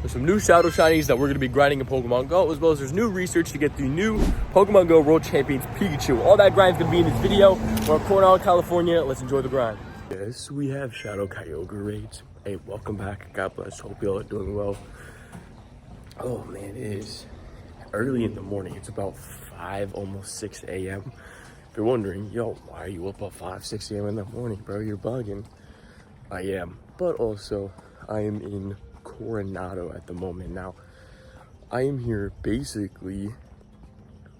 There's some new Shadow Shinies that we're going to be grinding in Pokemon Go, as well as there's new research to get the new Pokemon Go World Champions Pikachu. All that grind is going to be in this video. We're in Coronado, California. Let's enjoy the grind. Yes, we have Shadow Kyogre raids. Hey, welcome back. God bless. Hope you all are doing well. Oh man, it is early in the morning. It's about 5, almost 6 a.m. If you're wondering, yo, why are you up at 5, 6 a.m. in the morning, bro? You're bugging. I am. But also, I am in Coronado at the moment. Now, I am here basically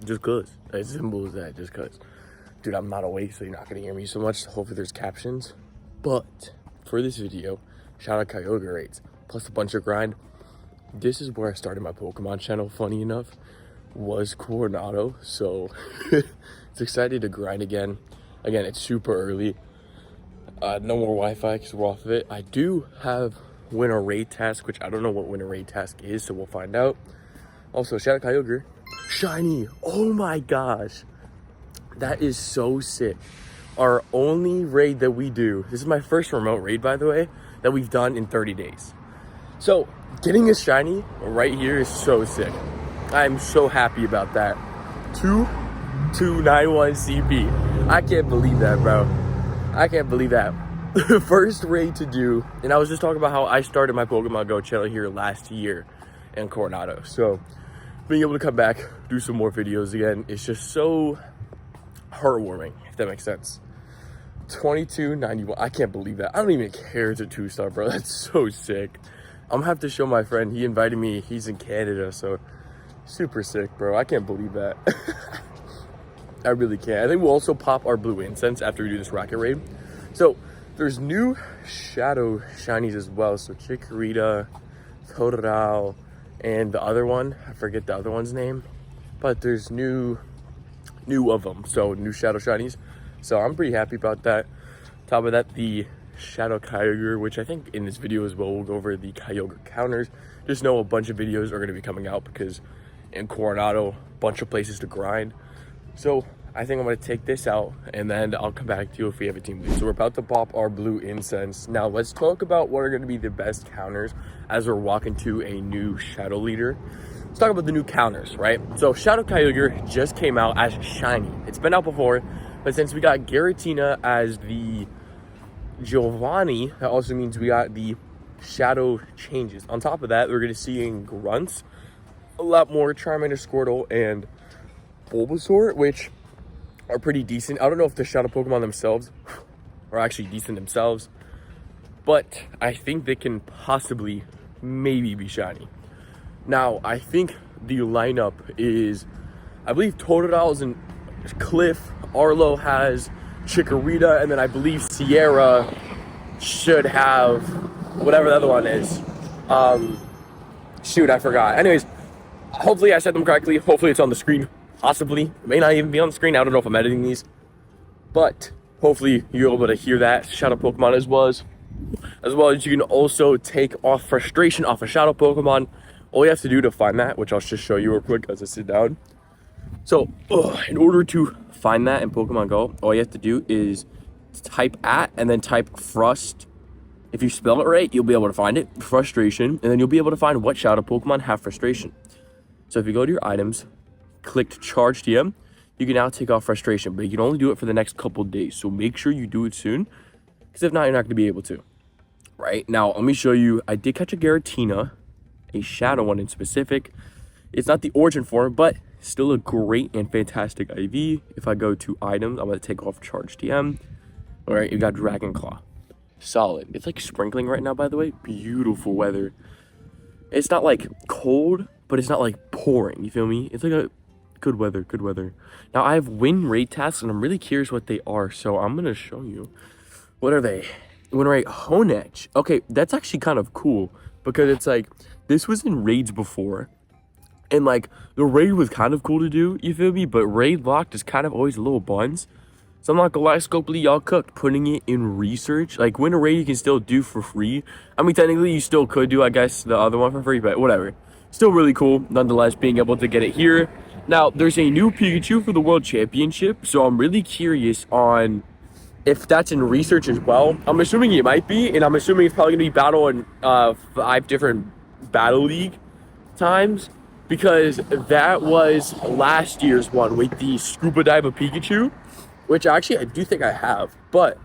just cause. As simple as that, just cause. Dude, I'm not awake, so you're not gonna hear me so much. Hopefully there's captions. But for this video, Shadow Kyogre raids, plus a bunch of grind. This is where I started my Pokemon channel, funny enough, was Coronado. So it's excited to grind again. Again, it's super early. No more Wi-Fi because we're off of it. I do have winter raid task, which I don't know what winter raid task is, so we'll find out. Also, Shadow Kyogre shiny. Oh my gosh, that is so sick. Our only raid that we do, this is my first remote raid, by the way, that we've done in 30 days. So getting a shiny right here is so sick. I'm so happy about that. 2291 CP. I can't believe that, bro. I can't believe that. The first raid to do, and I was just talking about how I started my Pokemon Go channel here last year in Coronado. So being able to come back, do some more videos again, it's just so heartwarming, if that makes sense. 2291, I can't believe that. I don't even care it's a 2-star, bro. That's so sick. I'm gonna have to show my friend. He invited me. He's in Canada, so super sick, bro. I can't believe that. I really can't. I think we'll also pop our blue incense after we do this rocket raid. So there's new Shadow Shinies as well. So Chikorita, Totodile, and the other one, I forget the other one's name, but there's new of them. So new Shadow Shinies. So I'm pretty happy about that. Top of that, the Shadow Kyogre, which I think in this video as well, we'll go over the Kyogre counters. Just know a bunch of videos are going to be coming out because in Coronado, a bunch of places to grind. So I think I'm going to take this out and then I'll come back to you if we have a team lead. So we're about to pop our blue incense. Now let's talk about what are going to be the best counters as we're walking to a new Shadow leader. Let's talk about the new counters, right? So Shadow Kyogre just came out as shiny. It's been out before, but since we got Giratina as the Giovanni, that also means we got the Shadow changes. On top of that, we're going to see in Grunts a lot more Charmander, Squirtle, and Bulbasaur, which are pretty decent. I don't know if the Shadow Pokemon themselves are actually decent themselves, but I think they can possibly maybe be shiny. Now, I think the lineup is, I believe Totodile's in Cliff, Arlo has Chikorita, and then I believe Sierra should have whatever the other one is. Shoot, I forgot. Anyways, hopefully I said them correctly. Hopefully it's on the screen. Possibly. It may not even be on the screen. I don't know if I'm editing these. But hopefully you're able to hear that Shadow Pokemon as well as you can also take off frustration off a Shadow Pokemon. All you have to do to find that, which I'll just show you real quick as I sit down. So in order to find that in Pokemon Go, all you have to do is type @ and then type frust. If you spell it right, you'll be able to find it, frustration, and then you'll be able to find what Shadow Pokemon have frustration. So if you go to your items, click Charge TM, you can now take off frustration, but you can only do it for the next couple days. So make sure you do it soon, because if not, you're not going to be able to. Right now, let me show you. I did catch a Giratina, a Shadow one in specific. It's not the origin form, but still a great and fantastic IV. If I go to items, I'm going to take off Charge TM. All right, you got Dragon Claw. Solid. It's like sprinkling right now, by the way. Beautiful weather. It's not like cold, but it's not like pouring. You feel me? It's like a good weather. Now I have win rate tasks, and I'm really curious what they are. So I'm going to show you. What are they? Win rate Honedge. Okay, that's actually kind of cool because it's like, this was in raids before. And like, the raid was kind of cool to do, you feel me? But raid locked is kind of always a little buns. So I'm not gonna lie, Scopely, y'all cooked putting it in research. Like, win a raid you can still do for free. I mean, technically you still could do, I guess, the other one for free, but whatever. Still really cool, nonetheless, being able to get it here. Now, there's a new Pikachu for the World Championship, so I'm really curious on if that's in research as well. I'm assuming it might be, and I'm assuming it's probably gonna be battle in 5 different Battle League times, because that was last year's one with the Scuba Dive of Pikachu, which actually I do think I have, but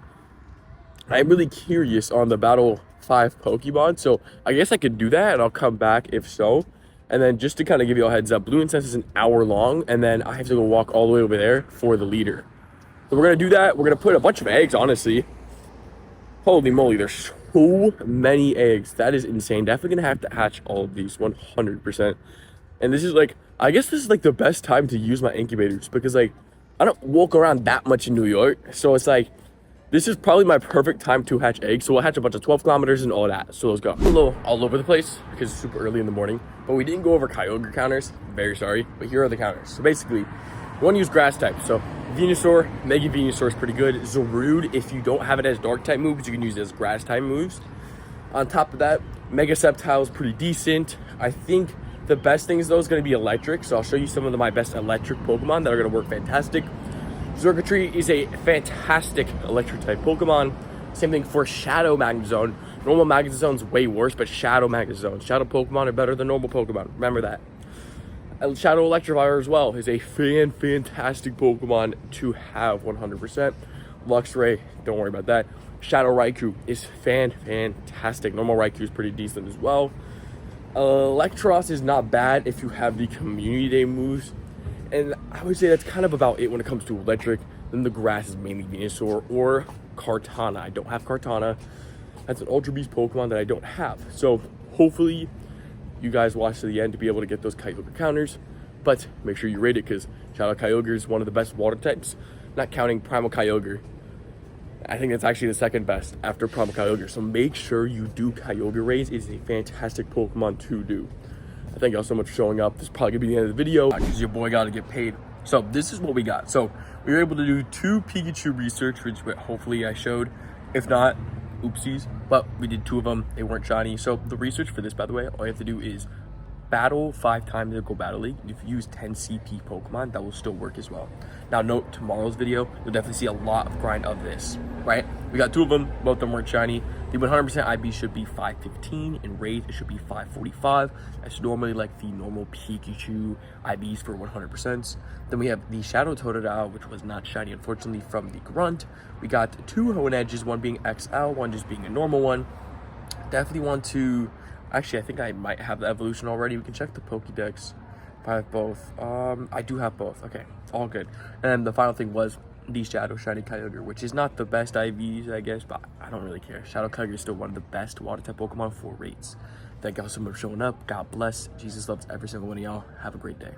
I'm really curious on the Battle 5 Pokemon, so I guess I could do that and I'll come back if so. And then just to kind of give you a heads up, Blue Incense is an hour long, and then I have to go walk all the way over there for the leader. So we're gonna do that. We're gonna put a bunch of eggs, honestly. Holy moly, there's so many eggs. That is insane. Definitely gonna have to hatch all of these 100%. And this is like, I guess this is like the best time to use my incubators, because like I don't walk around that much in New York. So it's like, this is probably my perfect time to hatch eggs. So we'll hatch a bunch of 12 kilometers and all that. So let's go. A little all over the place because it's super early in the morning, but we didn't go over Kyogre counters. Very sorry, but here are the counters. So basically, you want to use grass types. So Venusaur, Mega Venusaur is pretty good. Zarude, if you don't have it as dark type moves, you can use it as grass type moves. On top of that, Mega Sceptile is pretty decent. I think the best thing is though is going to be electric. So I'll show you some of my best electric Pokemon that are going to work fantastic. Xurkitree is a fantastic electric type Pokemon. Same thing for Shadow Magnezone. Normal Magnezone's way worse, but Shadow Magnezone. Shadow Pokemon are better than normal Pokemon. Remember that. Shadow Electivire as well is a fantastic Pokemon to have 100%. Luxray, don't worry about that. Shadow Raikou is fantastic. Normal Raikou is pretty decent as well. Electros is not bad if you have the Community Day moves. And I would say that's kind of about it when it comes to electric. Then the grass is mainly Venusaur or Kartana. I don't have Kartana. That's an Ultra Beast Pokemon that I don't have. So hopefully you guys watch to the end to be able to get those Kyogre counters. But make sure you rate it, because Shadow Kyogre is one of the best water types, not counting Primal Kyogre. I think it's actually the second best after Primal Kyogre. So make sure you do Kyogre raids. It is a fantastic Pokemon to do. Thank y'all so much for showing up. This is probably gonna be the end of the video because your boy got to get paid. So this is what we got. So we were able to do 2 Pikachu research, which hopefully I showed. If not, oopsies. But we did 2 of them. They weren't shiny. So the research for this, by the way, all you have to do is battle 5 times in Go Battle League. If you use 10 CP Pokemon, that will still work as well. Now note, tomorrow's video, you'll definitely see a lot of grind of this, right? We got 2 of them, both of them weren't shiny. The 100% IB should be 515, and Wraith it should be 545. That's normally like the normal Pikachu IBs for 100%. Then we have the Shadow Totodile, which was not shiny, unfortunately, from the Grunt. We got 2 Hoenn Edges, one being XL, one just being a normal one. Definitely want to, actually, I think I might have the evolution already. We can check the Pokédex if I have both. I do have both. Okay, all good. And the final thing was the Shadow Shiny Kyogre, which is not the best IVs, I guess, but I don't really care. Shadow Kyogre is still one of the best water type Pokemon for rates. Thank y'all so much for showing up. God bless. Jesus loves every single one of y'all. Have a great day.